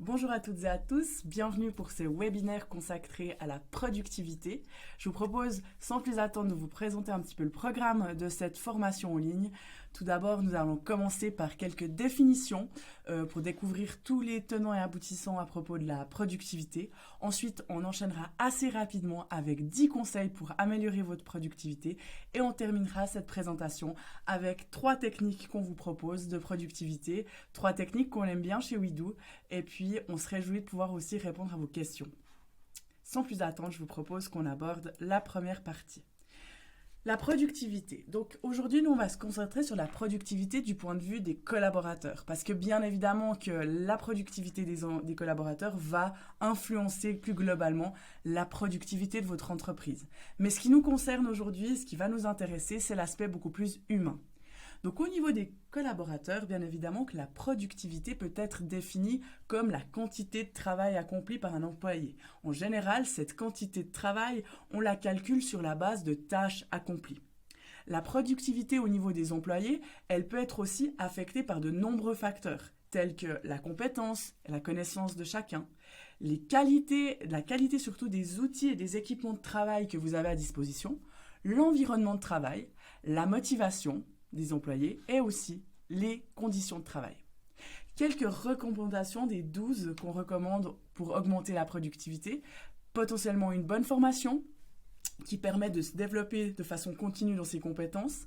Bonjour à toutes et à tous, bienvenue pour ce webinaire consacré à la productivité. Je vous propose sans plus attendre de vous présenter un petit peu le programme de cette formation en ligne. Tout d'abord, nous allons commencer par quelques définitions pour découvrir tous les tenants et aboutissants à propos de la productivité. Ensuite, on enchaînera assez rapidement avec 10 conseils pour améliorer votre productivité et on terminera cette présentation avec 3 techniques qu'on vous propose de productivité, 3 techniques qu'on aime bien chez WeDo et puis on se réjouit de pouvoir aussi répondre à vos questions. Sans plus attendre, je vous propose qu'on aborde la première partie. La productivité. Donc aujourd'hui, nous, on va se concentrer sur la productivité du point de vue des collaborateurs. Parce que bien évidemment que la productivité des collaborateurs va influencer plus globalement la productivité de votre entreprise. Mais ce qui nous concerne aujourd'hui, ce qui va nous intéresser, c'est l'aspect beaucoup plus humain. Donc au niveau des collaborateurs, bien évidemment que la productivité peut être définie comme la quantité de travail accompli par un employé. En général, cette quantité de travail, on la calcule sur la base de tâches accomplies. La productivité au niveau des employés, elle peut être aussi affectée par de nombreux facteurs, tels que la compétence et la connaissance de chacun, la qualité surtout des outils et des équipements de travail que vous avez à disposition, l'environnement de travail, la motivation des employés et aussi les conditions de travail. Quelques recommandations des 12 qu'on recommande pour augmenter la productivité. Potentiellement une bonne formation qui permet de se développer de façon continue dans ses compétences.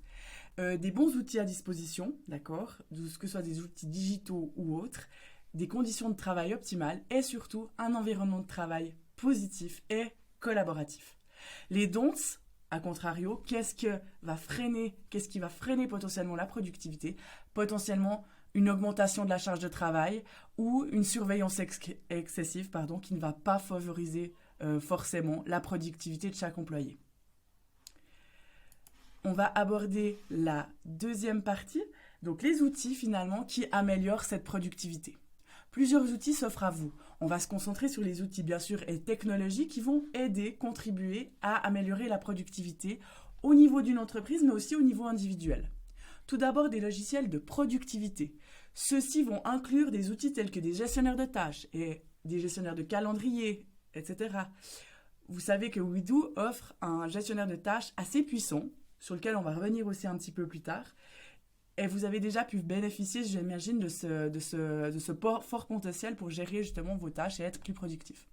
Des bons outils à disposition, d'accord, que ce soit des outils digitaux ou autres. Des conditions de travail optimales et surtout un environnement de travail positif et collaboratif. Les don'ts, a contrario, qu'est-ce qui va freiner potentiellement la productivité? Potentiellement une augmentation de la charge de travail ou une surveillance excessive qui ne va pas favoriser forcément la productivité de chaque employé. On va aborder la deuxième partie, donc les outils finalement qui améliorent cette productivité. Plusieurs outils s'offrent à vous. On va se concentrer sur les outils bien sûr et technologies qui vont aider, contribuer à améliorer la productivité au niveau d'une entreprise mais aussi au niveau individuel. Tout d'abord des logiciels de productivité. Ceux-ci vont inclure des outils tels que des gestionnaires de tâches et des gestionnaires de calendrier, etc. Vous savez que WeDo offre un gestionnaire de tâches assez puissant sur lequel on va revenir aussi un petit peu plus tard. Et vous avez déjà pu bénéficier, j'imagine, de ce fort potentiel pour gérer justement vos tâches et être plus productif.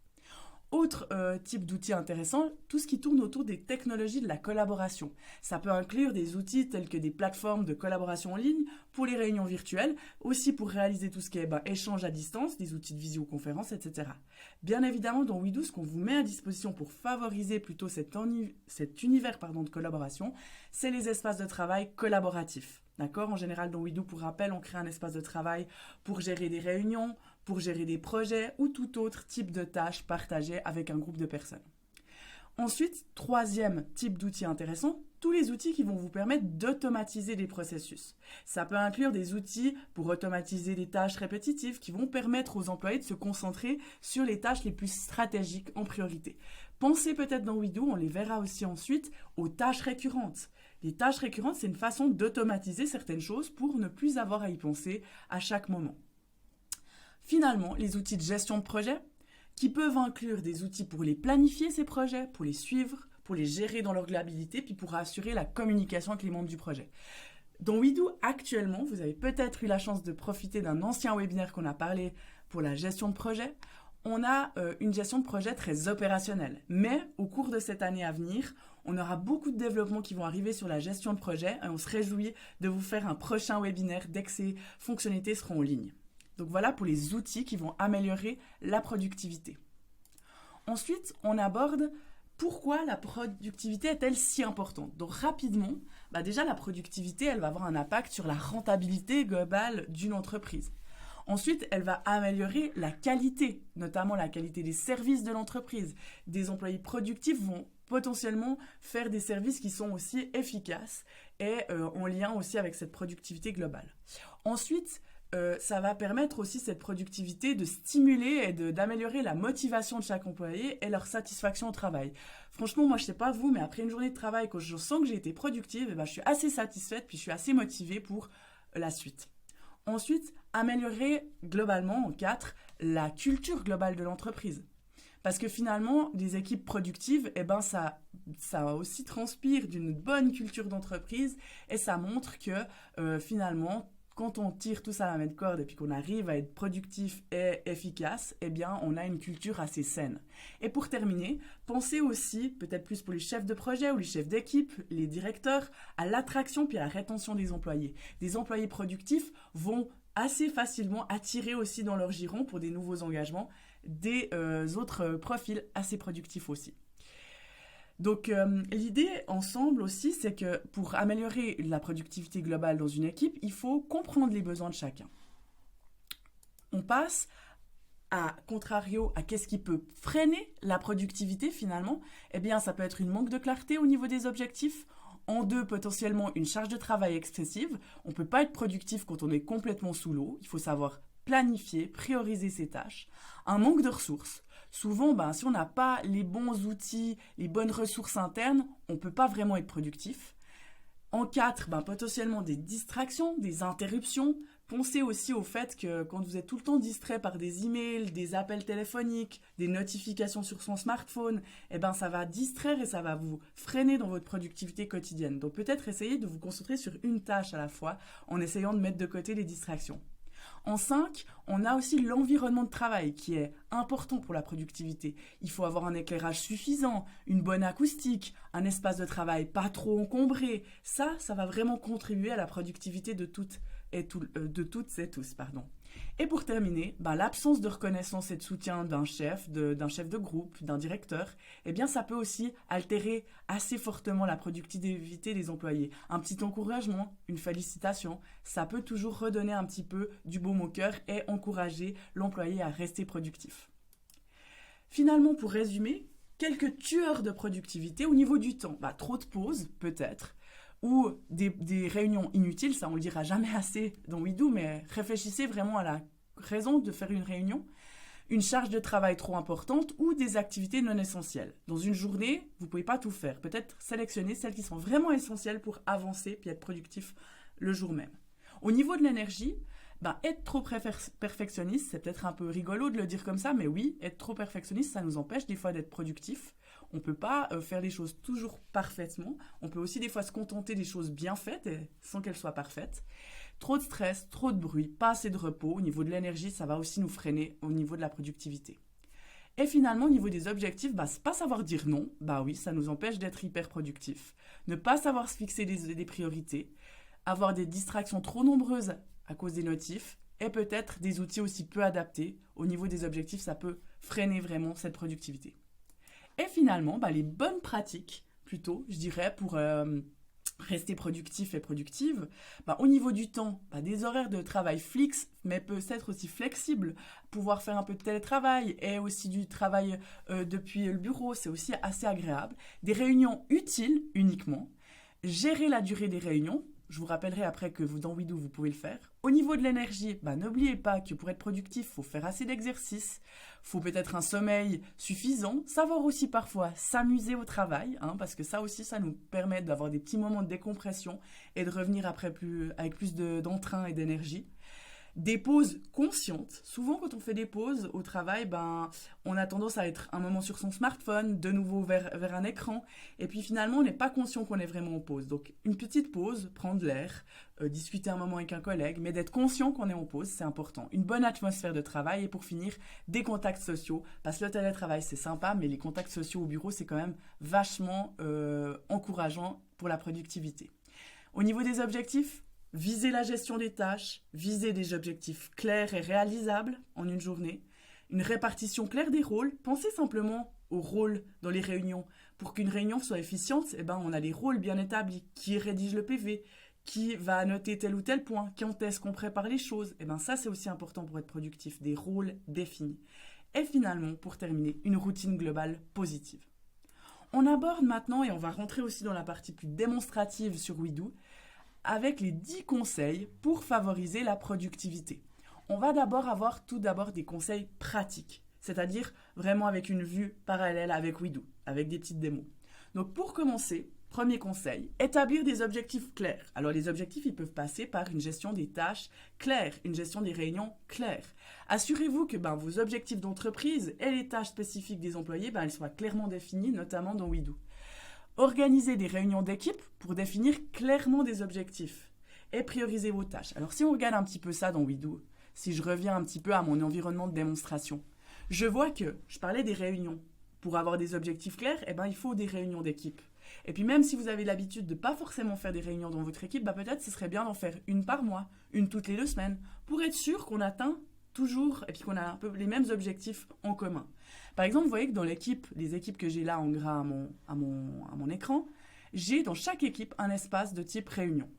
Autre type d'outils intéressant, tout ce qui tourne autour des technologies de la collaboration. Ça peut inclure des outils tels que des plateformes de collaboration en ligne pour les réunions virtuelles, aussi pour réaliser tout ce qui est échange à distance, des outils de visioconférence, etc. Bien évidemment, dans WeDo, ce qu'on vous met à disposition pour favoriser plutôt cet univers de collaboration, c'est les espaces de travail collaboratifs. D'accord? En général, dans WeDo, pour rappel, on crée un espace de travail pour gérer des réunions, pour gérer des projets ou tout autre type de tâches partagées avec un groupe de personnes. Ensuite, troisième type d'outils intéressant, tous les outils qui vont vous permettre d'automatiser des processus. Ça peut inclure des outils pour automatiser des tâches répétitives qui vont permettre aux employés de se concentrer sur les tâches les plus stratégiques en priorité. Pensez peut-être dans WeDo, on les verra aussi ensuite, aux tâches récurrentes. Les tâches récurrentes, c'est une façon d'automatiser certaines choses pour ne plus avoir à y penser à chaque moment. Finalement, les outils de gestion de projet, qui peuvent inclure des outils pour les planifier ces projets, pour les suivre, pour les gérer dans leur globalité, puis pour assurer la communication avec les membres du projet. Dans WeDo, actuellement, vous avez peut-être eu la chance de profiter d'un ancien webinaire qu'on a parlé pour la gestion de projet. On a une gestion de projet très opérationnelle. Mais au cours de cette année à venir, on aura beaucoup de développements qui vont arriver sur la gestion de projet et on se réjouit de vous faire un prochain webinaire dès que ces fonctionnalités seront en ligne. Donc voilà pour les outils qui vont améliorer la productivité. Ensuite, on aborde pourquoi la productivité est-elle si importante. Donc rapidement, déjà la productivité, elle va avoir un impact sur la rentabilité globale d'une entreprise. Ensuite, elle va améliorer la qualité, notamment la qualité des services de l'entreprise. Des employés productifs vont potentiellement faire des services qui sont aussi efficaces et en lien aussi avec cette productivité globale. Ensuite, ça va permettre aussi cette productivité de stimuler et d'améliorer la motivation de chaque employé et leur satisfaction au travail. Franchement, moi je sais pas vous, mais après une journée de travail, quand je sens que j'ai été productive, je suis assez satisfaite puis je suis assez motivée pour la suite. Ensuite, améliorer globalement, en 4, la culture globale de l'entreprise. Parce que finalement, des équipes productives, ça aussi transpire d'une bonne culture d'entreprise et ça montre que finalement, quand on tire tous à la même corde et puis qu'on arrive à être productif et efficace, eh bien, on a une culture assez saine. Et pour terminer, pensez aussi, peut-être plus pour les chefs de projet ou les chefs d'équipe, les directeurs, à l'attraction puis à la rétention des employés. Des employés productifs vont assez facilement attirer aussi dans leur giron pour des nouveaux engagements des autres profils assez productifs aussi. Donc l'idée ensemble aussi, c'est que pour améliorer la productivité globale dans une équipe, il faut comprendre les besoins de chacun. On passe à contrario à qu'est-ce qui peut freiner la productivité finalement. Eh bien, ça peut être une manque de clarté au niveau des objectifs. En 2, potentiellement une charge de travail excessive. On ne peut pas être productif quand on est complètement sous l'eau. Il faut savoir planifier, prioriser ses tâches. Un manque de ressources. Souvent, si on n'a pas les bons outils, les bonnes ressources internes, on ne peut pas vraiment être productif. En 4, potentiellement des distractions, des interruptions. Pensez aussi au fait que quand vous êtes tout le temps distrait par des emails, des appels téléphoniques, des notifications sur son smartphone, ça va distraire et ça va vous freiner dans votre productivité quotidienne. Donc peut-être essayez de vous concentrer sur une tâche à la fois en essayant de mettre de côté les distractions. En 5, on a aussi l'environnement de travail qui est important pour la productivité. Il faut avoir un éclairage suffisant, une bonne acoustique, un espace de travail pas trop encombré. Ça va vraiment contribuer à la productivité de toutes et tous. Et pour terminer, l'absence de reconnaissance et de soutien d'un chef de groupe, d'un directeur, ça peut aussi altérer assez fortement la productivité des employés. Un petit encouragement, une félicitation, ça peut toujours redonner un petit peu du baume au cœur et encourager l'employé à rester productif. Finalement, pour résumer, quelques tueurs de productivité au niveau du temps. Trop de pauses, peut-être, ou des réunions inutiles, ça on le dira jamais assez dans WeDo, mais réfléchissez vraiment à la raison de faire une réunion, une charge de travail trop importante ou des activités non essentielles. Dans une journée, vous ne pouvez pas tout faire. Peut-être sélectionner celles qui sont vraiment essentielles pour avancer puis être productif le jour même. Au niveau de l'énergie, être trop perfectionniste, c'est peut-être un peu rigolo de le dire comme ça, mais oui, être trop perfectionniste, ça nous empêche des fois d'être productif. On ne peut pas faire les choses toujours parfaitement. On peut aussi des fois se contenter des choses bien faites sans qu'elles soient parfaites. Trop de stress, trop de bruit, pas assez de repos. Au niveau de l'énergie, ça va aussi nous freiner au niveau de la productivité. Et finalement, au niveau des objectifs, c'est pas savoir dire non. Oui, ça nous empêche d'être hyper productif. Ne pas savoir se fixer des priorités. Avoir des distractions trop nombreuses à cause des notifs. Et peut-être des outils aussi peu adaptés. Au niveau des objectifs, ça peut freiner vraiment cette productivité. Et finalement, les bonnes pratiques, plutôt, je dirais, pour rester productif et productive, au niveau du temps, des horaires de travail fixes, mais peut-être aussi flexibles, pouvoir faire un peu de télétravail et aussi du travail depuis le bureau, c'est aussi assez agréable. Des réunions utiles uniquement, gérer la durée des réunions. Je vous rappellerai après que dans WeDo, vous pouvez le faire. Au niveau de l'énergie, n'oubliez pas que pour être productif, il faut faire assez d'exercice. Il faut peut-être un sommeil suffisant. Savoir aussi parfois s'amuser au travail, parce que ça aussi, ça nous permet d'avoir des petits moments de décompression et de revenir après avec plus d'entrain et d'énergie. Des pauses conscientes. Souvent, quand on fait des pauses au travail, on a tendance à être un moment sur son smartphone, de nouveau vers un écran. Et puis finalement, on n'est pas conscient qu'on est vraiment en pause. Donc, une petite pause, prendre l'air, discuter un moment avec un collègue, mais d'être conscient qu'on est en pause, c'est important. Une bonne atmosphère de travail et pour finir, des contacts sociaux. Parce que le télétravail, c'est sympa, mais les contacts sociaux au bureau, c'est quand même vachement encourageant pour la productivité. Au niveau des objectifs, viser la gestion des tâches, viser des objectifs clairs et réalisables en une journée, une répartition claire des rôles. Pensez simplement aux rôles dans les réunions. Pour qu'une réunion soit efficiente, on a les rôles bien établis. Qui rédige le PV, qui va noter tel ou tel point, quand est-ce qu'on prépare les choses. Ça, c'est aussi important pour être productif, des rôles définis. Et finalement, pour terminer, une routine globale positive. On aborde maintenant, et on va rentrer aussi dans la partie plus démonstrative sur WeDo, avec les 10 conseils pour favoriser la productivité. On va tout d'abord des conseils pratiques, c'est-à-dire vraiment avec une vue parallèle avec WeDo, avec des petites démos. Donc pour commencer, Premier conseil, établir des objectifs clairs. Alors les objectifs, ils peuvent passer par une gestion des tâches claires, une gestion des réunions claires. Assurez-vous que vos objectifs d'entreprise et les tâches spécifiques des employés, elles soient clairement définies, notamment dans WeDo. Organisez des réunions d'équipe pour définir clairement des objectifs et prioriser vos tâches. Alors si on regarde un petit peu ça dans WeDo, si je reviens un petit peu à mon environnement de démonstration, je vois que je parlais des réunions. Pour avoir des objectifs clairs, il faut des réunions d'équipe. Et puis même si vous avez l'habitude de ne pas forcément faire des réunions dans votre équipe, peut-être ce serait bien d'en faire une par mois, une toutes les 2 semaines, pour être sûr qu'on atteint toujours et puis qu'on a un peu les mêmes objectifs en commun. Par exemple, vous voyez que dans les équipes que j'ai là en gras à mon écran, j'ai dans chaque équipe un espace de type réunion.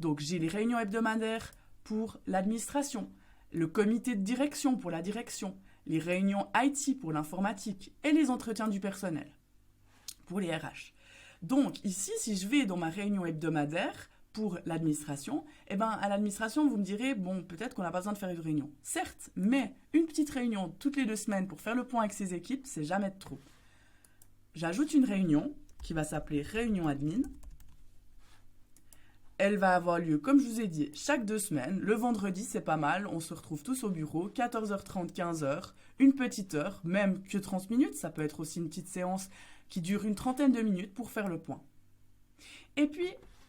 Donc j'ai les réunions hebdomadaires pour l'administration, le comité de direction pour la direction, les réunions IT pour l'informatique et les entretiens du personnel pour les RH. Donc ici, si je vais dans ma réunion hebdomadaire pour l'administration, à l'administration, vous me direz, peut-être qu'on n'a pas besoin de faire une réunion. Certes, mais une petite réunion toutes les 2 semaines pour faire le point avec ses équipes, c'est jamais de trop. J'ajoute une réunion qui va s'appeler réunion admin. Elle va avoir lieu, comme je vous ai dit, chaque 2 semaines. Le vendredi, c'est pas mal. On se retrouve tous au bureau, 14h30, 15h, une petite heure, même que 30 minutes. Ça peut être aussi une petite séance qui dure une trentaine de minutes pour faire le point. Et puis,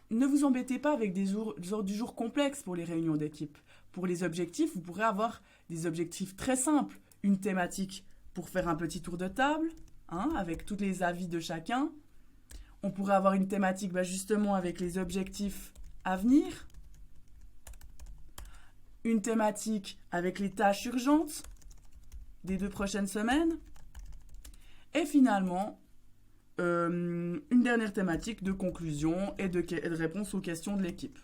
ne vous embêtez pas avec des ordres du jour complexes pour les réunions d'équipe. Pour les objectifs, vous pourrez avoir des objectifs très simples. Une thématique pour faire un petit tour de table, avec tous les avis de chacun. On pourrait avoir une thématique justement avec les objectifs à venir. Une thématique avec les tâches urgentes des 2 prochaines semaines. Et finalement, une dernière thématique de conclusion et de réponse aux questions de l'équipe.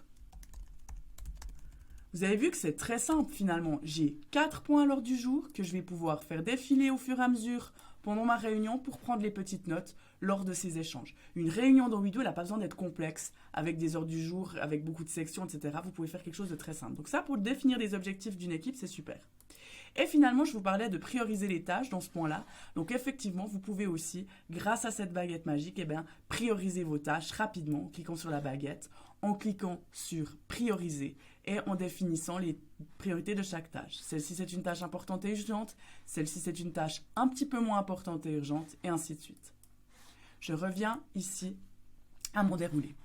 Vous avez vu que c'est très simple finalement. J'ai 4 points à l'ordre du jour que je vais pouvoir faire défiler au fur et à mesure pendant ma réunion pour prendre les petites notes lors de ces échanges. Une réunion dans WeDo, elle n'a pas besoin d'être complexe avec des ordres du jour, avec beaucoup de sections, etc. Vous pouvez faire quelque chose de très simple. Donc ça, pour définir les objectifs d'une équipe, c'est super. Et finalement, je vous parlais de prioriser les tâches dans ce point-là. Donc effectivement, vous pouvez aussi, grâce à cette baguette magique, prioriser vos tâches rapidement en cliquant sur la baguette, en cliquant sur prioriser et en définissant les priorités de chaque tâche. Celle-ci, c'est une tâche importante et urgente. Celle-ci, c'est une tâche un petit peu moins importante et urgente, et ainsi de suite. Je reviens ici à mon déroulé.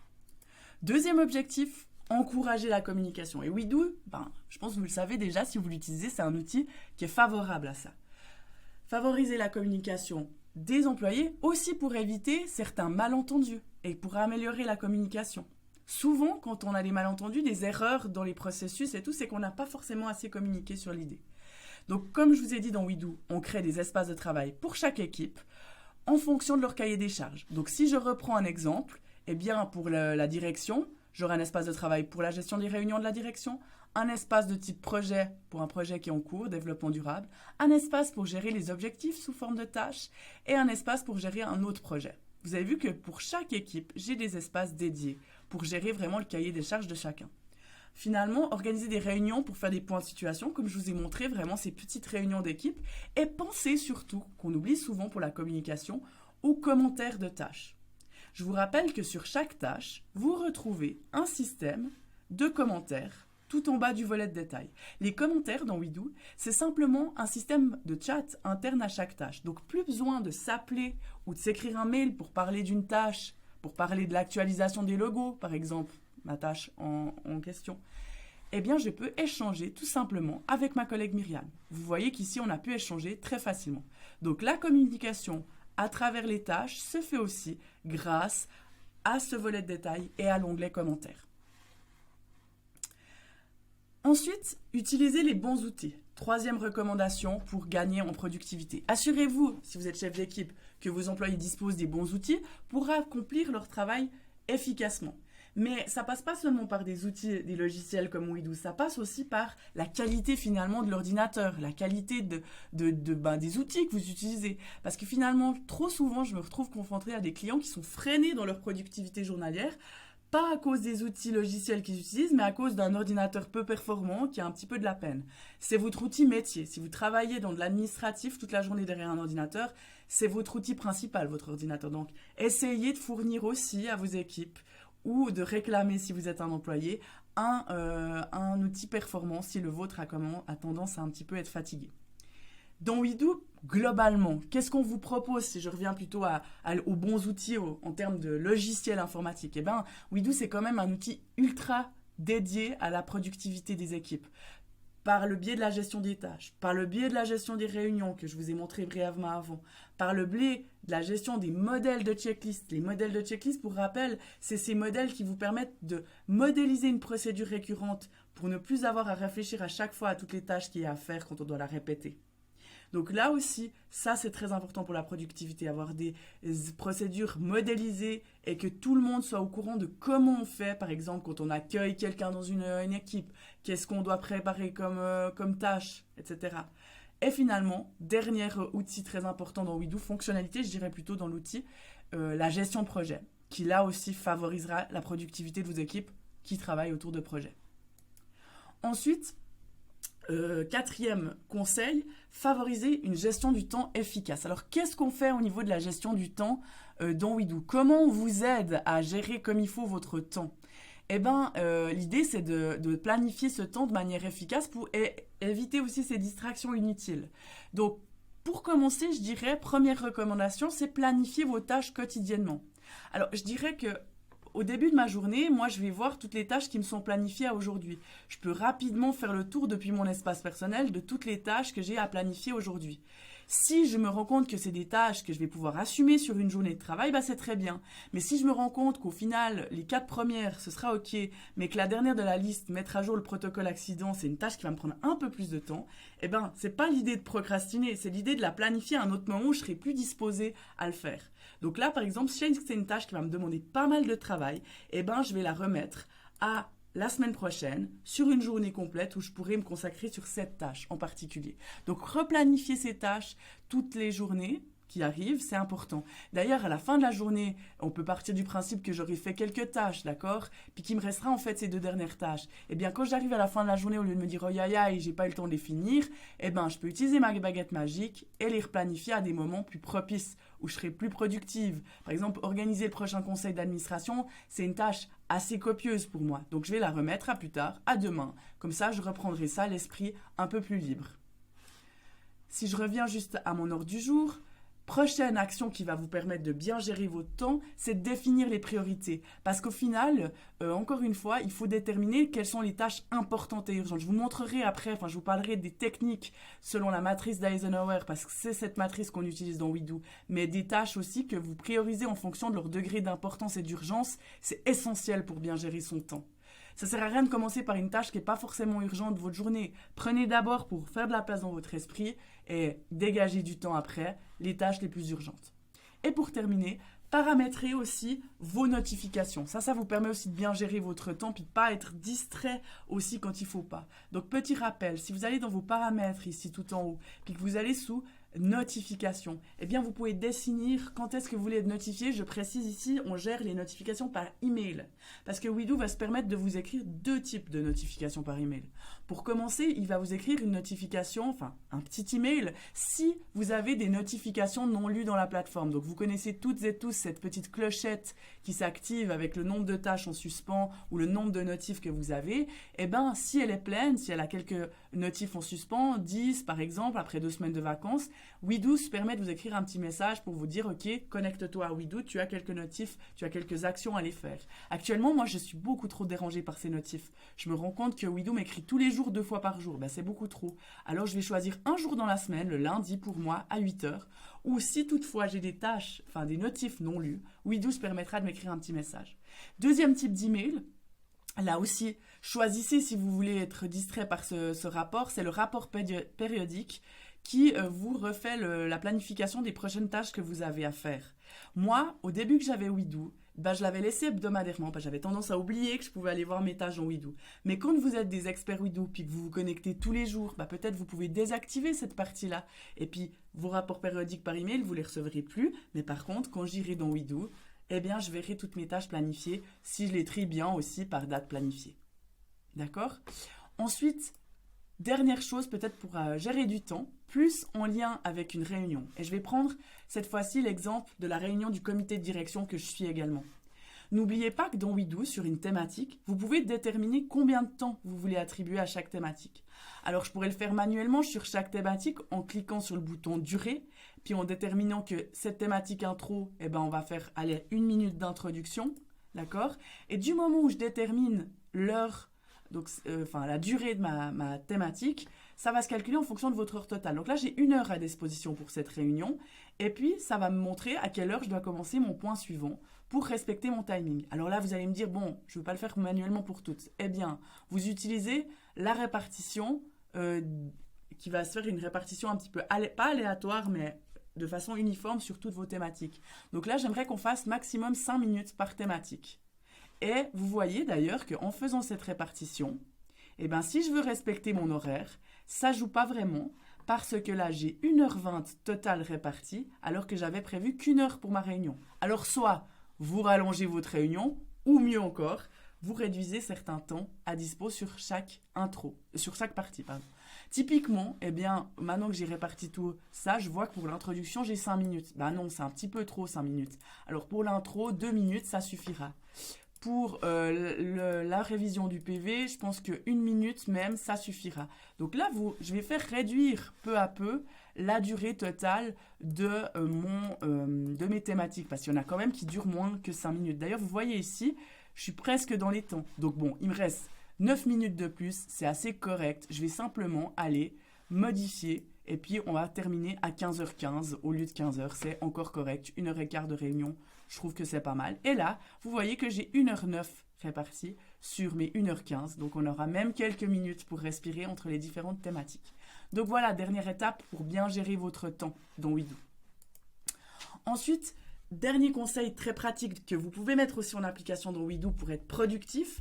Deuxième objectif, encourager la communication. Et WeDo, je pense que vous le savez déjà, si vous l'utilisez, c'est un outil qui est favorable à ça. Favoriser la communication des employés, aussi pour éviter certains malentendus et pour améliorer la communication. Souvent, quand on a des malentendus, des erreurs dans les processus et tout, c'est qu'on n'a pas forcément assez communiqué sur l'idée. Donc, comme je vous ai dit dans WeDo, on crée des espaces de travail pour chaque équipe en fonction de leur cahier des charges. Donc, si je reprends un exemple, pour la direction, j'aurai un espace de travail pour la gestion des réunions de la direction, un espace de type projet pour un projet qui est en cours, développement durable, un espace pour gérer les objectifs sous forme de tâches et un espace pour gérer un autre projet. Vous avez vu que pour chaque équipe, j'ai des espaces dédiés pour gérer vraiment le cahier des charges de chacun. Finalement, organiser des réunions pour faire des points de situation, comme je vous ai montré, vraiment ces petites réunions d'équipe, et pensez surtout, qu'on oublie souvent pour la communication, aux commentaires de tâches. Je vous rappelle que sur chaque tâche, vous retrouvez un système de commentaires tout en bas du volet de détail. Les commentaires dans WeDo, c'est simplement un système de chat interne à chaque tâche. Donc, plus besoin de s'appeler ou de s'écrire un mail pour parler d'une tâche, pour parler de l'actualisation des logos, par exemple, ma tâche en question. Je peux échanger tout simplement avec ma collègue Myriam. Vous voyez qu'ici, on a pu échanger très facilement. Donc, la communication à travers les tâches se fait aussi grâce à ce volet de détail et à l'onglet commentaires. Ensuite, utilisez les bons outils. Troisième recommandation pour gagner en productivité. Assurez-vous, si vous êtes chef d'équipe, que vos employés disposent des bons outils pour accomplir leur travail efficacement. Mais ça passe pas seulement par des outils, des logiciels comme WeDo, ça passe aussi par la qualité finalement de l'ordinateur, la qualité des outils que vous utilisez. Parce que finalement, trop souvent, je me retrouve confrontée à des clients qui sont freinés dans leur productivité journalière Pas à cause des outils logiciels qu'ils utilisent, mais à cause d'un ordinateur peu performant qui a un petit peu de la peine. C'est votre outil métier. Si vous travaillez dans de l'administratif toute la journée derrière un ordinateur, c'est votre outil principal, votre ordinateur. Donc, essayez de fournir aussi à vos équipes ou de réclamer, si vous êtes un employé, un outil performant si le vôtre a tendance à un petit peu être fatigué. Dans Weedoo, globalement, qu'est-ce qu'on vous propose si je reviens plutôt aux bons outils en termes de logiciel informatique? Eh bien, Weedoo, c'est quand même un outil ultra dédié à la productivité des équipes. Par le biais de la gestion des tâches, par le biais de la gestion des réunions que je vous ai montré brièvement avant, par le biais de la gestion des modèles de checklist. Les modèles de checklist, pour rappel, c'est ces modèles qui vous permettent de modéliser une procédure récurrente pour ne plus avoir à réfléchir à chaque fois à toutes les tâches qu'il y a à faire quand on doit la répéter. Donc là aussi, ça c'est très important pour la productivité, avoir des procédures modélisées et que tout le monde soit au courant de comment on fait, par exemple quand on accueille quelqu'un dans une équipe, qu'est-ce qu'on doit préparer comme tâche, etc. Et finalement, dernier outil très important dans Weedoo, fonctionnalité, je dirais plutôt dans l'outil, la gestion de projet, qui là aussi favorisera la productivité de vos équipes qui travaillent autour de projets. Ensuite, quatrième conseil, favoriser une gestion du temps efficace. Alors, qu'est-ce qu'on fait au niveau de la gestion du temps dans Weedoo? Comment on vous aide à gérer comme il faut votre temps? Eh bien, l'idée, c'est de planifier ce temps de manière efficace pour éviter aussi ces distractions inutiles. Donc, pour commencer, je dirais, première recommandation, c'est planifier vos tâches quotidiennement. Alors, je dirais que au début de ma journée, moi, je vais voir toutes les tâches qui me sont planifiées à aujourd'hui. Je peux rapidement faire le tour depuis mon espace personnel de toutes les tâches que j'ai à planifier aujourd'hui. Si je me rends compte que c'est des tâches que je vais pouvoir assumer sur une journée de travail, bah c'est très bien. Mais si je me rends compte qu'au final, les 4 premières, ce sera OK, mais que la dernière de la liste, mettre à jour le protocole accident, c'est une tâche qui va me prendre un peu plus de temps, eh ben, c'est pas l'idée de procrastiner, c'est l'idée de la planifier à un autre moment où je serai plus disposée à le faire. Donc là, par exemple, si c'est une tâche qui va me demander pas mal de travail, eh ben, je vais la remettre à la semaine prochaine, sur une journée complète où je pourrais me consacrer sur cette tâche en particulier. Donc, replanifier ces tâches toutes les journées qui arrivent, c'est important. D'ailleurs, à la fin de la journée, on peut partir du principe que j'aurai fait quelques tâches, d'accord? Puis qu'il me restera en fait ces 2 dernières tâches. Eh bien, quand j'arrive à la fin de la journée, au lieu de me dire « Oh ya ya, j'ai pas eu le temps de les finir », eh bien, je peux utiliser ma baguette magique et les replanifier à des moments plus propices, où je serai plus productive. Par exemple, organiser le prochain conseil d'administration, c'est une tâche assez copieuse pour moi. Donc, je vais la remettre à plus tard, à demain. Comme ça, je reprendrai ça, l'esprit un peu plus libre. Si je reviens juste à mon ordre du jour, prochaine action qui va vous permettre de bien gérer votre temps, c'est de définir les priorités. Parce qu'au final, encore une fois, il faut déterminer quelles sont les tâches importantes et urgentes. Je vous montrerai après, je vous parlerai des techniques selon la matrice d'Eisenhower, parce que c'est cette matrice qu'on utilise dans Weedoo. Mais des tâches aussi que vous priorisez en fonction de leur degré d'importance et d'urgence, c'est essentiel pour bien gérer son temps. Ça ne sert à rien de commencer par une tâche qui n'est pas forcément urgente de votre journée. Prenez d'abord pour faire de la place dans votre esprit et dégagez du temps après les tâches les plus urgentes. Et pour terminer, paramétrez aussi vos notifications. Ça vous permet aussi de bien gérer votre temps puis de ne pas être distrait aussi quand il ne faut pas. Donc, petit rappel, si vous allez dans vos paramètres ici tout en haut, puis que vous allez sous notifications, eh bien vous pouvez définir quand est-ce que vous voulez être notifié. Je précise ici, on gère les notifications par email parce que Weedoo va se permettre de vous écrire 2 types de notifications par email. Pour commencer, il va vous écrire une notification, un petit email si vous avez des notifications non lues dans la plateforme. Donc vous connaissez toutes et tous cette petite clochette qui s'active avec le nombre de tâches en suspens ou le nombre de notifs que vous avez. Eh bien, si elle est pleine, si elle a quelques notifs en suspens, 10 par exemple, après 2 semaines de vacances, Weedoo se permet de vous écrire un petit message pour vous dire « Ok, connecte-toi à Weedoo, tu as quelques notifs, tu as quelques actions à les faire. » Actuellement, moi, je suis beaucoup trop dérangée par ces notifs. Je me rends compte que Weedoo m'écrit tous les jours 2 fois par jour. C'est beaucoup trop. Alors, je vais choisir un jour dans la semaine, le lundi pour moi, à 8h. Ou si toutefois j'ai des tâches, des notifs non lus, Weedoo se permettra de m'écrire un petit message. Deuxième type d'email. Là aussi, choisissez si vous voulez être distrait par ce rapport. C'est le rapport périodique qui vous refait la planification des prochaines tâches que vous avez à faire. Moi, au début que j'avais Weedoo, je l'avais laissé hebdomadairement, parce que j'avais tendance à oublier que je pouvais aller voir mes tâches dans Weedoo. Mais quand vous êtes des experts Weedoo, puis que vous vous connectez tous les jours, peut-être vous pouvez désactiver cette partie-là. Et puis, vos rapports périodiques par email, vous ne les recevrez plus. Mais par contre, quand j'irai dans Weedoo, eh bien, je verrai toutes mes tâches planifiées si je les trie bien aussi par date planifiée. D'accord? Ensuite, dernière chose peut-être pour gérer du temps, plus en lien avec une réunion. Et je vais prendre cette fois-ci l'exemple de la réunion du comité de direction que je suis également. N'oubliez pas que dans WeDo, sur une thématique, vous pouvez déterminer combien de temps vous voulez attribuer à chaque thématique. Alors, je pourrais le faire manuellement sur chaque thématique en cliquant sur le bouton Durée, puis en déterminant que cette thématique intro, on va faire 1 minute d'introduction, d'accord? Et du moment où je détermine l'heure, donc la durée de ma thématique, ça va se calculer en fonction de votre heure totale. Donc là, j'ai 1 heure à disposition pour cette réunion, et puis ça va me montrer à quelle heure je dois commencer mon point suivant pour respecter mon timing. Alors là, vous allez me dire, bon, je ne veux pas le faire manuellement pour toutes. Eh bien, vous utilisez la répartition qui va se faire une répartition un petit peu, pas aléatoire, mais de façon uniforme sur toutes vos thématiques. Donc là, j'aimerais qu'on fasse maximum 5 minutes par thématique. Et vous voyez d'ailleurs qu'en faisant cette répartition, si je veux respecter mon horaire, ça ne joue pas vraiment parce que là, j'ai 1h20 totale répartie alors que j'avais prévu qu'1 heure pour ma réunion. Alors soit vous rallongez votre réunion ou mieux encore, vous réduisez certains temps à dispo sur chaque partie. Typiquement, maintenant que j'ai réparti tout ça, je vois que pour l'introduction, j'ai 5 minutes. Non, c'est un petit peu trop 5 minutes. Alors pour l'intro, 2 minutes, ça suffira. Pour la révision du PV, je pense que 1 minute même, ça suffira. Donc là, je vais faire réduire peu à peu la durée totale de mes thématiques, parce qu'il y en a quand même qui durent moins que 5 minutes. D'ailleurs, vous voyez ici, je suis presque dans les temps. Donc bon, il me reste 9 minutes de plus, c'est assez correct. Je vais simplement aller modifier et puis on va terminer à 15h15 au lieu de 15h. C'est encore correct, 1h15 de réunion. Je trouve que c'est pas mal. Et là, vous voyez que j'ai 1h09 répartie sur mes 1h15. Donc, on aura même quelques minutes pour respirer entre les différentes thématiques. Donc, voilà, dernière étape pour bien gérer votre temps dans WeDo. Ensuite, dernier conseil très pratique que vous pouvez mettre aussi en application dans WeDo pour être productif,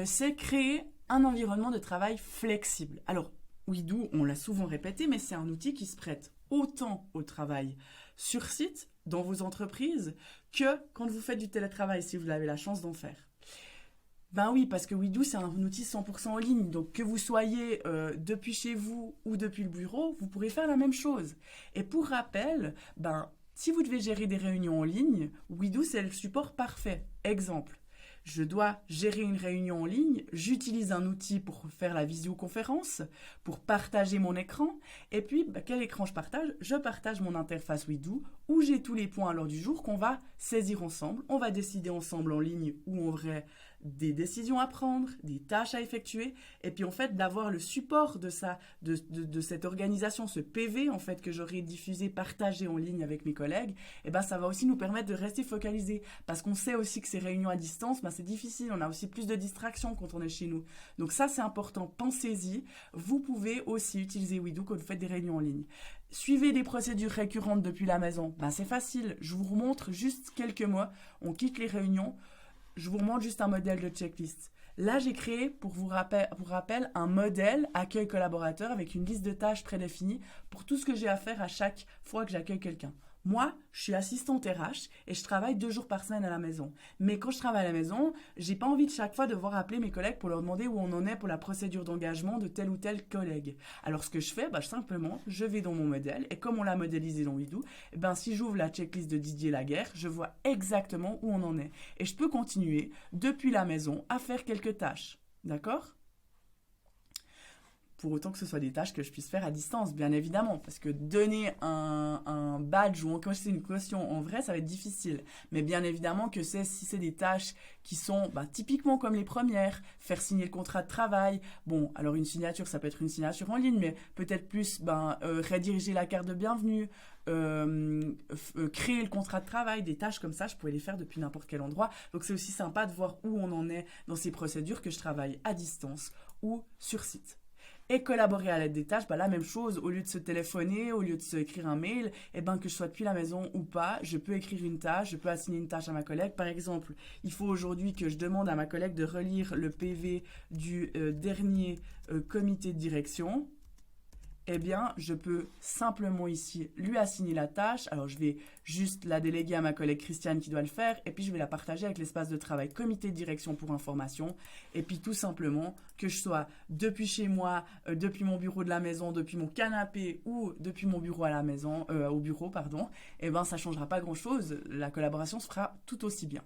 c'est créer un environnement de travail flexible. Alors, WeDo, on l'a souvent répété, mais c'est un outil qui se prête autant au travail sur site, dans vos entreprises, que quand vous faites du télétravail, si vous avez la chance d'en faire. Oui, parce que WeDo, c'est un outil 100% en ligne. Donc, que vous soyez depuis chez vous ou depuis le bureau, vous pourrez faire la même chose. Et pour rappel, si vous devez gérer des réunions en ligne, WeDo, c'est le support parfait. Exemple, je dois gérer une réunion en ligne, j'utilise un outil pour faire la visioconférence, pour partager mon écran. Et puis, quel écran je partage? Je partage mon interface WeDo où j'ai tous les points à l'ordre du jour qu'on va saisir ensemble. On va décider ensemble en ligne ou en vrai des décisions à prendre, des tâches à effectuer. Et puis, en fait, d'avoir le support de cette organisation, ce PV, en fait, que j'aurai diffusé, partagé en ligne avec mes collègues, ça va aussi nous permettre de rester focalisés. Parce qu'on sait aussi que ces réunions à distance, c'est difficile. On a aussi plus de distractions quand on est chez nous. Donc ça, c'est important. Pensez-y. Vous pouvez aussi utiliser WeDo quand vous faites des réunions en ligne. Suivez des procédures récurrentes depuis la maison. C'est facile. Je vous remontre juste quelques mots. On quitte les réunions. Je vous remontre juste un modèle de checklist. Là, j'ai créé, pour rappel, un modèle accueil collaborateur avec une liste de tâches prédéfinie pour tout ce que j'ai à faire à chaque fois que j'accueille quelqu'un. Moi, je suis assistante RH et je travaille 2 jours par semaine à la maison. Mais quand je travaille à la maison, j'ai pas envie de chaque fois devoir appeler mes collègues pour leur demander où on en est pour la procédure d'engagement de tel ou tel collègue. Alors, ce que je fais, simplement, je vais dans mon modèle et comme on l'a modélisé dans WeDo, si j'ouvre la checklist de Didier Laguerre, je vois exactement où on en est. Et je peux continuer depuis la maison à faire quelques tâches. D'accord ? Pour autant que ce soit des tâches que je puisse faire à distance, bien évidemment, parce que donner un badge ou encocher une caution en vrai, ça va être difficile. Mais bien évidemment que si c'est des tâches qui sont typiquement comme les premières, faire signer le contrat de travail, bon, alors une signature, ça peut être une signature en ligne, mais peut-être plus rediriger la carte de bienvenue, créer le contrat de travail, des tâches comme ça, je pouvais les faire depuis n'importe quel endroit. Donc c'est aussi sympa de voir où on en est dans ces procédures, que je travaille à distance ou sur site. Et collaborer à l'aide des tâches, la même chose, au lieu de se téléphoner, au lieu de se écrire un mail, que je sois depuis la maison ou pas, je peux écrire une tâche, je peux assigner une tâche à ma collègue. Par exemple, il faut aujourd'hui que je demande à ma collègue de relire le PV du dernier comité de direction. eh bien, je peux simplement ici lui assigner la tâche. Alors, je vais juste la déléguer à ma collègue Christiane qui doit le faire, et puis je vais la partager avec l'espace de travail comité de direction pour information, et puis tout simplement, que je sois depuis chez moi, depuis mon bureau de la maison, depuis mon canapé ou depuis mon bureau à la maison, au bureau, pardon, eh bien, ça ne changera pas grand-chose. La collaboration se fera tout aussi bien.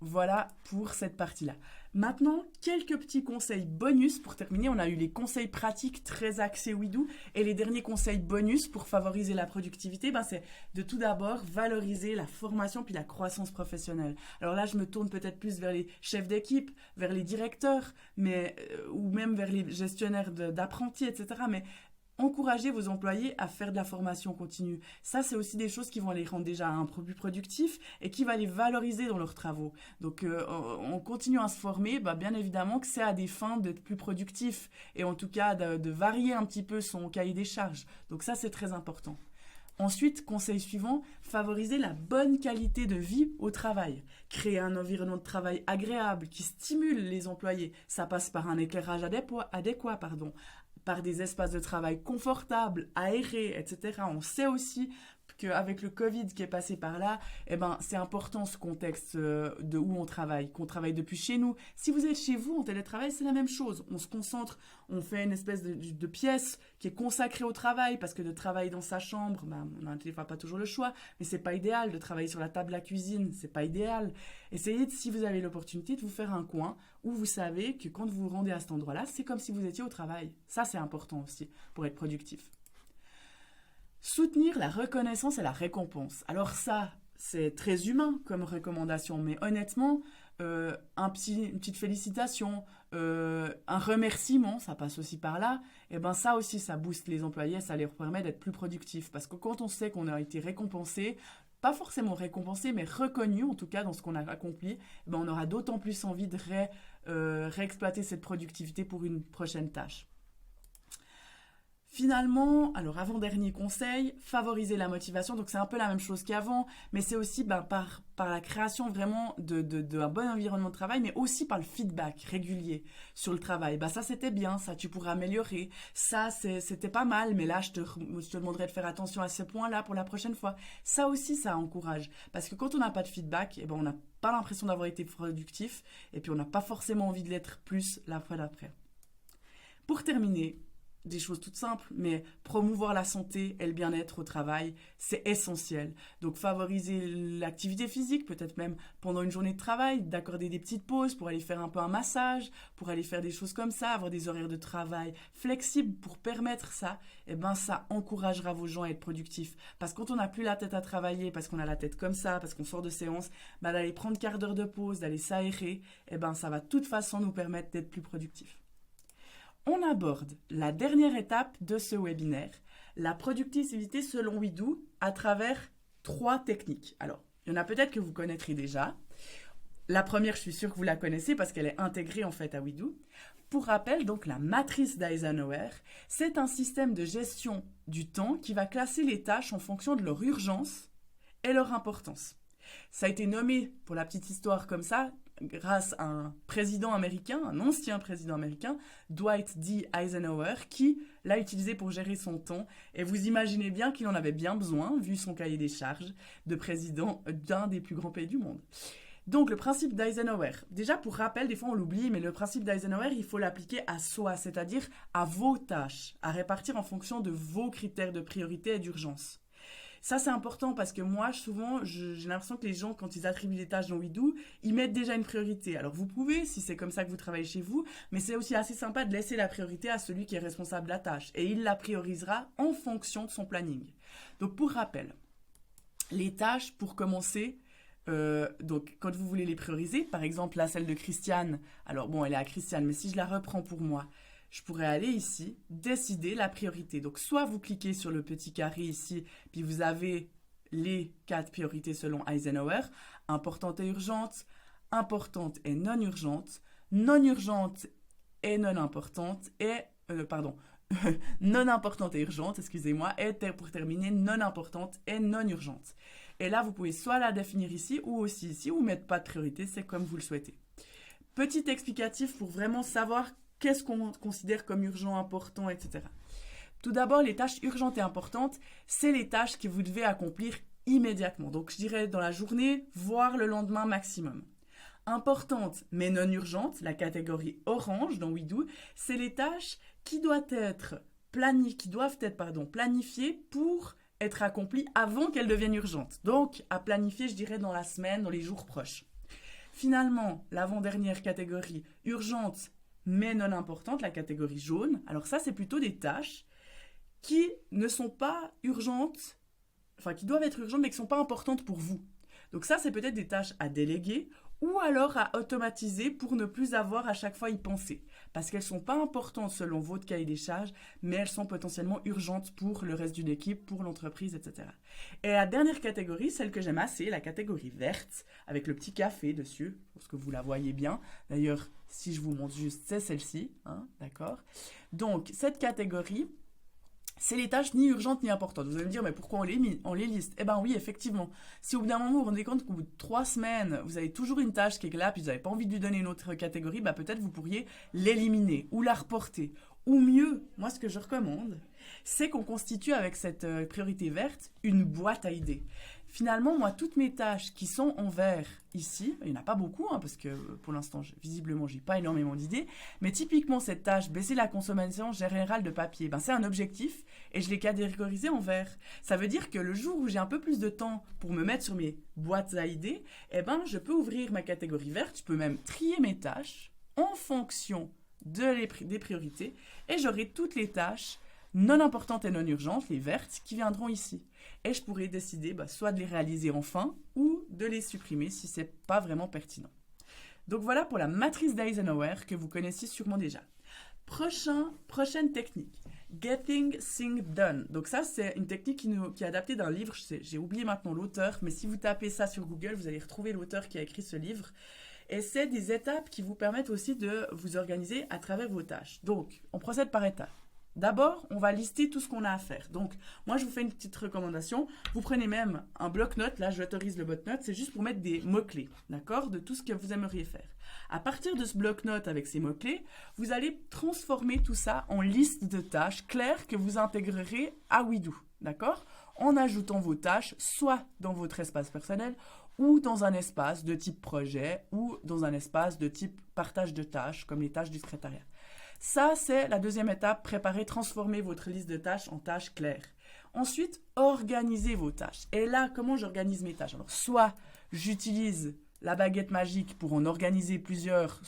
Voilà pour cette partie-là. Maintenant, quelques petits conseils bonus pour terminer. On a eu les conseils pratiques très axés WeDo et les derniers conseils bonus pour favoriser la productivité, c'est de tout d'abord valoriser la formation puis la croissance professionnelle. Alors là, je me tourne peut-être plus vers les chefs d'équipe, vers les directeurs, ou même vers les gestionnaires d'apprentis, etc. Mais encouragez vos employés à faire de la formation continue. Ça, c'est aussi des choses qui vont les rendre déjà un peu plus productifs et qui va les valoriser dans leurs travaux. Donc, en continuant à se former, bien évidemment que c'est à des fins d'être plus productif et en tout cas de varier un petit peu son cahier des charges. Donc ça, c'est très important. Ensuite, conseil suivant, favoriser la bonne qualité de vie au travail. Créer un environnement de travail agréable qui stimule les employés. Ça passe par un éclairage adéquat, par des espaces de travail confortables, aérés, etc. On sait aussi qu'avec le Covid qui est passé par là, c'est important ce contexte de où on travaille, qu'on travaille depuis chez nous. Si vous êtes chez vous en télétravail, c'est la même chose. On se concentre, on fait une espèce de pièce qui est consacrée au travail, parce que de travailler dans sa chambre, on n'a des fois pas toujours le choix, mais c'est pas idéal. De travailler sur la table de la cuisine, c'est pas idéal. Essayez, si vous avez l'opportunité, de vous faire un coin où vous savez que quand vous vous rendez à cet endroit-là, c'est comme si vous étiez au travail. Ça, c'est important aussi pour être productif. Soutenir la reconnaissance et la récompense. Alors ça, c'est très humain comme recommandation, mais honnêtement, une petite félicitation, un remerciement, ça passe aussi par là, ça aussi, ça booste les employés, ça leur permet d'être plus productifs. Parce que quand on sait qu'on a été récompensé, pas forcément récompensé, mais reconnu en tout cas dans ce qu'on a accompli, on aura d'autant plus envie de réexploiter cette productivité pour une prochaine tâche. Finalement, alors avant-dernier conseil, favoriser la motivation. Donc c'est un peu la même chose qu'avant, mais c'est aussi par la création vraiment d'un bon environnement de travail, mais aussi par le feedback régulier sur le travail. Ça c'était bien, ça tu pourrais améliorer, ça c'était pas mal, mais là je te demanderai de faire attention à ce point-là pour la prochaine fois. Ça aussi, ça encourage, parce que quand on n'a pas de feedback, on n'a pas l'impression d'avoir été productif, et puis on n'a pas forcément envie de l'être plus la fois d'après. Pour terminer, des choses toutes simples, mais promouvoir la santé et le bien-être au travail, c'est essentiel. Donc favoriser l'activité physique, peut-être même pendant une journée de travail, d'accorder des petites pauses pour aller faire un peu un massage, pour aller faire des choses comme ça, avoir des horaires de travail flexibles pour permettre ça, ça encouragera vos gens à être productifs. Parce que quand on n'a plus la tête à travailler, parce qu'on a la tête comme ça, parce qu'on sort de séance, d'aller prendre quart d'heure de pause, d'aller s'aérer, ça va de toute façon nous permettre d'être plus productifs. On aborde la dernière étape de ce webinaire, la productivité selon WeDo à travers 3 techniques. Alors, il y en a peut-être que vous connaîtrez déjà. La première, je suis sûre que vous la connaissez parce qu'elle est intégrée en fait à WeDo. Pour rappel, donc la matrice d'Eisenhower, c'est un système de gestion du temps qui va classer les tâches en fonction de leur urgence et leur importance. Ça a été nommé, pour la petite histoire comme ça, grâce à un président américain, un ancien président américain, Dwight D. Eisenhower, qui l'a utilisé pour gérer son temps. Et vous imaginez bien qu'il en avait bien besoin, vu son cahier des charges de président d'un des plus grands pays du monde. Donc le principe d'Eisenhower, déjà pour rappel, des fois on l'oublie, mais le principe d'Eisenhower, il faut l'appliquer à soi, c'est-à-dire à vos tâches, à répartir en fonction de vos critères de priorité et d'urgence. Ça, c'est important parce que moi, souvent, j'ai l'impression que les gens, quand ils attribuent des tâches dans WeDo, ils mettent déjà une priorité. Alors, vous pouvez, si c'est comme ça que vous travaillez chez vous, mais c'est aussi assez sympa de laisser la priorité à celui qui est responsable de la tâche. Et il la priorisera en fonction de son planning. Donc, pour rappel, les tâches, pour commencer, donc quand vous voulez les prioriser, par exemple, là, celle de Christiane, alors bon, elle est à Christiane, mais si je la reprends pour moi, je pourrais aller ici, décider la priorité. Donc, soit vous cliquez sur le petit carré ici, puis vous avez les 4 priorités selon Eisenhower, importante et urgente, importante et non urgente et non importante, et, non importante et urgente, excusez-moi, et pour terminer, non importante et non urgente. Et là, vous pouvez soit la définir ici, ou aussi ici, ou mettre pas de priorité, c'est comme vous le souhaitez. Petit explicatif pour vraiment savoir qu'est-ce qu'on considère comme urgent, important, etc. Tout d'abord, les tâches urgentes et importantes, c'est les tâches que vous devez accomplir immédiatement. Donc, je dirais dans la journée, voire le lendemain maximum. Importantes, mais non urgentes, la catégorie orange dans WeDo, c'est les tâches qui doivent être planifiées pour être accomplies avant qu'elles deviennent urgentes. Donc, à planifier, je dirais, dans la semaine, dans les jours proches. Finalement, l'avant-dernière catégorie, urgente, mais non importante, la catégorie jaune. Alors ça, c'est plutôt des tâches qui ne sont pas urgentes, enfin qui doivent être urgentes, mais qui ne sont pas importantes pour vous. Donc ça, c'est peut-être des tâches à déléguer ou alors à automatiser pour ne plus avoir à chaque fois y penser. Parce qu'elles ne sont pas importantes selon votre cahier des charges, mais elles sont potentiellement urgentes pour le reste d'une équipe, pour l'entreprise, etc. Et la dernière catégorie, celle que j'aime assez, la catégorie verte, avec le petit café dessus, parce que vous la voyez bien. D'ailleurs, si je vous montre juste, c'est celle-ci, hein, d'accord ? Donc, cette catégorie, c'est les tâches ni urgentes ni importantes. Vous allez me dire, mais pourquoi on les liste ? Eh bien oui, effectivement. Si au bout d'un moment, vous vous rendez compte qu'au bout de 3 semaines, vous avez toujours une tâche qui est là, puis vous n'avez pas envie de lui donner une autre catégorie, bah peut-être vous pourriez l'éliminer ou la reporter. Ou mieux, moi ce que je recommande, c'est qu'on constitue avec cette priorité verte une boîte à idées. Finalement, moi, toutes mes tâches qui sont en vert ici, il n'y en a pas beaucoup, hein, parce que pour l'instant, visiblement, je n'ai pas énormément d'idées, mais typiquement, cette tâche, baisser la consommation générale de papier, c'est un objectif et je l'ai catégorisé en vert. Ça veut dire que le jour où j'ai un peu plus de temps pour me mettre sur mes boîtes à idées, je peux ouvrir ma catégorie verte, je peux même trier mes tâches en fonction des priorités et j'aurai toutes les tâches non importantes et non urgentes, les vertes, qui viendront ici. Et je pourrais décider soit de les réaliser enfin ou de les supprimer si ce n'est pas vraiment pertinent. Donc voilà pour la matrice d'Eisenhower que vous connaissez sûrement déjà. Prochaine technique, Getting Things Done. Donc ça, c'est une technique qui est adaptée d'un livre, j'ai oublié maintenant l'auteur, mais si vous tapez ça sur Google, vous allez retrouver l'auteur qui a écrit ce livre. Et c'est des étapes qui vous permettent aussi de vous organiser à travers vos tâches. Donc, on procède par étapes. D'abord, on va lister tout ce qu'on a à faire. Donc, moi, je vous fais une petite recommandation. Vous prenez même un bloc-notes. Là, j'autorise le bloc-notes. C'est juste pour mettre des mots-clés, d'accord, de tout ce que vous aimeriez faire. À partir de ce bloc-notes avec ces mots-clés, vous allez transformer tout ça en liste de tâches claires que vous intégrerez à WeDo, d'accord, en ajoutant vos tâches soit dans votre espace personnel ou dans un espace de type projet ou dans un espace de type partage de tâches, comme les tâches du secrétariat. Ça, c'est la deuxième étape, préparer, transformer votre liste de tâches en tâches claires. Ensuite, organisez vos tâches. Et là, comment j'organise mes tâches ? Alors, soit j'utilise la baguette magique pour en organiser plusieurs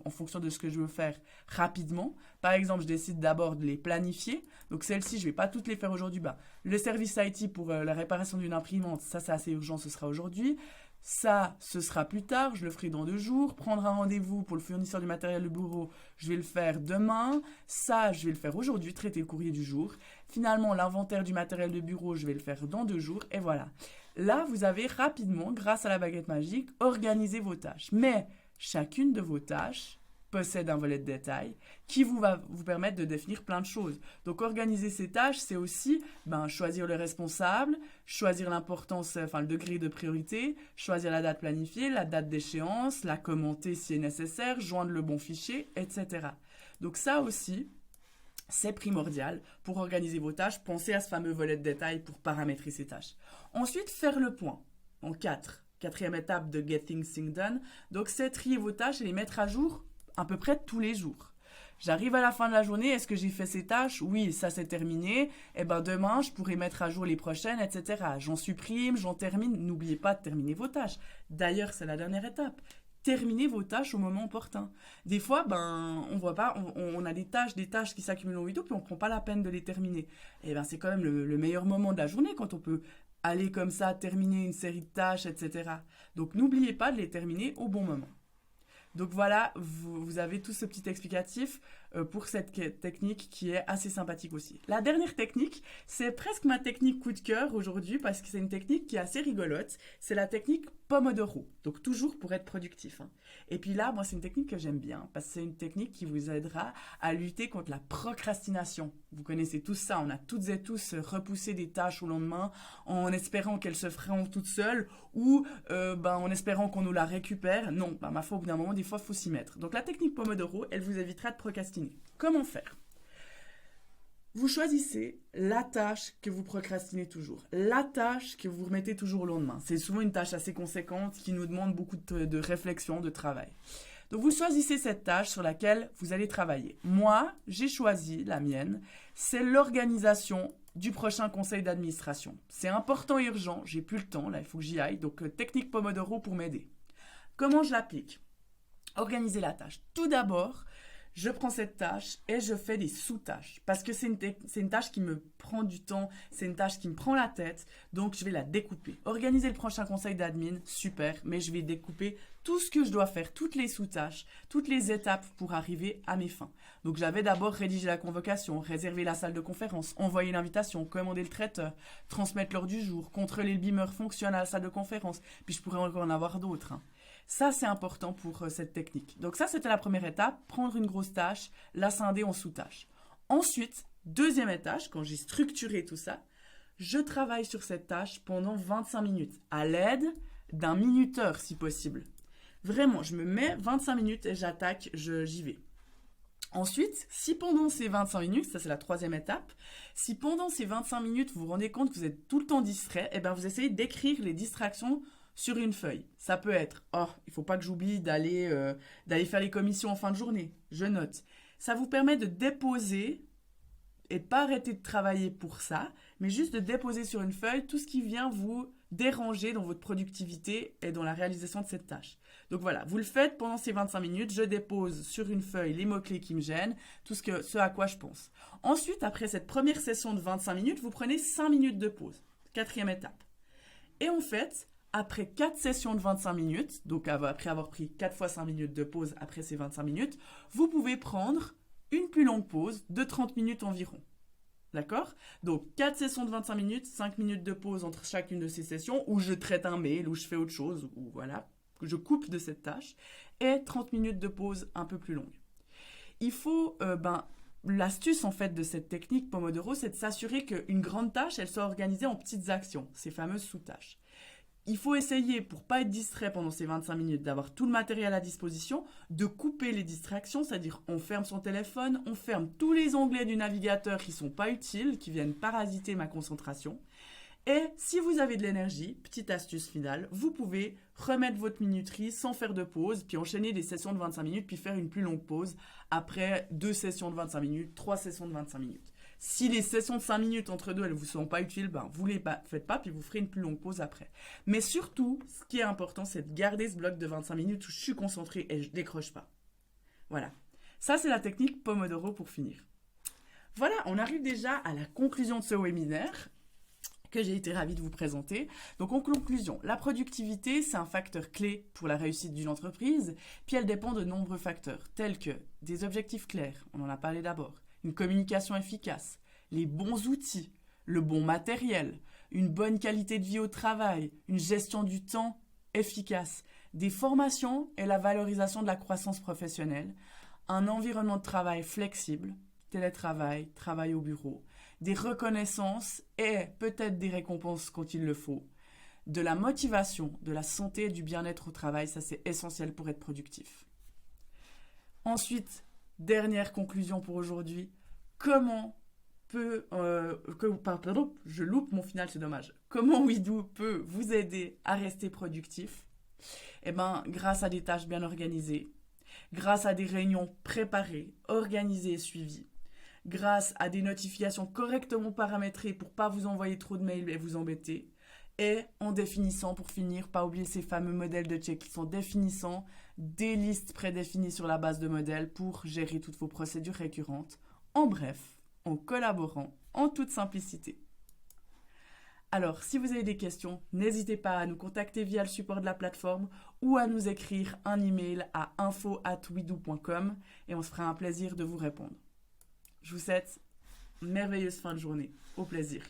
en fonction de ce que je veux faire rapidement. Par exemple, je décide d'abord de les planifier. Donc, celles-ci, je ne vais pas toutes les faire aujourd'hui. Le service IT pour la réparation d'une imprimante, ça, c'est assez urgent, ce sera aujourd'hui. Ça, ce sera plus tard, je le ferai dans 2 jours. Prendre un rendez-vous pour le fournisseur du matériel de bureau, je vais le faire demain. Ça, je vais le faire aujourd'hui, traiter le courrier du jour. Finalement, l'inventaire du matériel de bureau, je vais le faire dans 2 jours. Et voilà. Là, vous avez rapidement, grâce à la baguette magique, organisé vos tâches. Mais chacune de vos tâches possède un volet de détail qui va vous permettre de définir plein de choses. Donc, organiser ces tâches, c'est aussi choisir le responsable, choisir l'importance, le degré de priorité, choisir la date planifiée, la date d'échéance, la commenter si est nécessaire, joindre le bon fichier, etc. Donc, ça aussi, c'est primordial pour organiser vos tâches. Pensez à ce fameux volet de détail pour paramétrer ces tâches. Ensuite, faire le point en 4. Quatrième étape de Getting Things Done. Donc, c'est trier vos tâches et les mettre à jour à peu près tous les jours. J'arrive à la fin de la journée, est-ce que j'ai fait ces tâches ? Oui, ça c'est terminé. Demain, je pourrai mettre à jour les prochaines, etc. J'en supprime, j'en termine. N'oubliez pas de terminer vos tâches. D'ailleurs, c'est la dernière étape. Terminez vos tâches au moment opportun. Des fois, on voit pas, on a des tâches qui s'accumulent au WeDo, puis on prend pas la peine de les terminer. C'est quand même le meilleur moment de la journée quand on peut aller comme ça, terminer une série de tâches, etc. Donc, n'oubliez pas de les terminer au bon moment. Donc voilà, vous avez tout ce petit explicatif pour cette technique qui est assez sympathique aussi. La dernière technique, c'est presque ma technique coup de cœur aujourd'hui parce que c'est une technique qui est assez rigolote. C'est la technique Pomodoro, donc toujours pour être productif. Et puis là, moi, c'est une technique que j'aime bien parce que c'est une technique qui vous aidera à lutter contre la procrastination. Vous connaissez tous ça, on a toutes et tous repoussé des tâches au lendemain en espérant qu'elles se feront toutes seules ou en espérant qu'on nous la récupère. Non, ma foi, au bout d'un moment, des fois, il faut s'y mettre. Donc la technique Pomodoro, elle vous évitera de procrastiner. Comment faire? Vous choisissez la tâche que vous procrastinez toujours, la tâche que vous remettez toujours au lendemain. C'est souvent une tâche assez conséquente qui nous demande beaucoup de réflexion, de travail. Donc vous choisissez cette tâche sur laquelle vous allez travailler. Moi, j'ai choisi la mienne, c'est l'organisation du prochain conseil d'administration. C'est important et urgent, j'ai plus le temps, là il faut que j'y aille, donc technique Pomodoro pour m'aider. Comment je l'applique? Organiser la tâche. Tout d'abord, je prends cette tâche et je fais des sous-tâches parce que c'est une tâche qui me prend du temps, c'est une tâche qui me prend la tête, donc je vais la découper. Organiser le prochain conseil d'admin, super, mais je vais découper tout ce que je dois faire, toutes les sous-tâches, toutes les étapes pour arriver à mes fins. Donc j'avais d'abord rédigé la convocation, réserver la salle de conférence, envoyer l'invitation, commander le traiteur, transmettre l'heure du jour, contrôler le beamer fonctionne à la salle de conférence, puis je pourrais encore en avoir d'autres. Ça, c'est important pour cette technique. Donc ça, c'était la première étape, prendre une grosse tâche, la scinder en sous-tâches. Ensuite, deuxième étape, quand j'ai structuré tout ça, je travaille sur cette tâche pendant 25 minutes, à l'aide d'un minuteur si possible. Vraiment, je me mets 25 minutes et j'attaque, j'y vais. Ensuite, si pendant ces 25 minutes, ça c'est la troisième étape, si pendant ces 25 minutes vous vous rendez compte que vous êtes tout le temps distrait, eh bien vous essayez d'écrire les distractions sur une feuille. Ça peut être, il ne faut pas que j'oublie d'aller faire les commissions en fin de journée. Je note. Ça vous permet de déposer et de pas arrêter de travailler pour ça, mais juste de déposer sur une feuille tout ce qui vient vous déranger dans votre productivité et dans la réalisation de cette tâche. Donc voilà, vous le faites pendant ces 25 minutes, je dépose sur une feuille les mots-clés qui me gênent, ce à quoi je pense. Ensuite, après cette première session de 25 minutes, vous prenez 5 minutes de pause. Quatrième étape. Et en fait, après 4 sessions de 25 minutes, donc après avoir pris 4 fois 5 minutes de pause après ces 25 minutes, vous pouvez prendre une plus longue pause de 30 minutes environ. D'accord? Donc 4 sessions de 25 minutes, 5 minutes de pause entre chacune de ces sessions, où je traite un mail, où je fais autre chose, ou voilà, je coupe de cette tâche, et 30 minutes de pause un peu plus longue. Il faut, l'astuce en fait de cette technique Pomodoro, c'est de s'assurer qu'une grande tâche, elle soit organisée en petites actions, ces fameuses sous-tâches. Il faut essayer, pour pas être distrait pendant ces 25 minutes, d'avoir tout le matériel à disposition, de couper les distractions, c'est-à-dire on ferme son téléphone, on ferme tous les onglets du navigateur qui sont pas utiles, qui viennent parasiter ma concentration. Et si vous avez de l'énergie, petite astuce finale, vous pouvez remettre votre minuterie sans faire de pause, puis enchaîner des sessions de 25 minutes, puis faire une plus longue pause après 2 sessions de 25 minutes, 3 sessions de 25 minutes. Si les sessions de 5 minutes entre deux, elles ne vous sont pas utiles, vous ne les faites pas, puis vous ferez une plus longue pause après. Mais surtout, ce qui est important, c'est de garder ce bloc de 25 minutes où je suis concentré et je ne décroche pas. Voilà. Ça, c'est la technique Pomodoro pour finir. Voilà, on arrive déjà à la conclusion de ce webinaire que j'ai été ravie de vous présenter. Donc en conclusion, la productivité, c'est un facteur clé pour la réussite d'une entreprise, puis elle dépend de nombreux facteurs, tels que des objectifs clairs, on en a parlé d'abord, une communication efficace, les bons outils, le bon matériel, une bonne qualité de vie au travail, une gestion du temps efficace, des formations et la valorisation de la croissance professionnelle, un environnement de travail flexible, télétravail, travail au bureau, des reconnaissances et peut-être des récompenses quand il le faut, de la motivation, de la santé et du bien-être au travail, ça c'est essentiel pour être productif. Ensuite, dernière conclusion pour aujourd'hui, comment je loupe mon final, c'est dommage. Comment WeDo peut vous aider à rester productif? Eh bien, grâce à des tâches bien organisées, grâce à des réunions préparées, organisées et suivies, grâce à des notifications correctement paramétrées pour ne pas vous envoyer trop de mails et vous embêter, et en définissant, pour finir, pas oublier ces fameux modèles de checklist, en définissant des listes prédéfinies sur la base de modèles pour gérer toutes vos procédures récurrentes. En bref, en collaborant en toute simplicité. Alors, si vous avez des questions, n'hésitez pas à nous contacter via le support de la plateforme ou à nous écrire un email à info@wedo.com et on se fera un plaisir de vous répondre. Je vous souhaite une merveilleuse fin de journée. Au plaisir.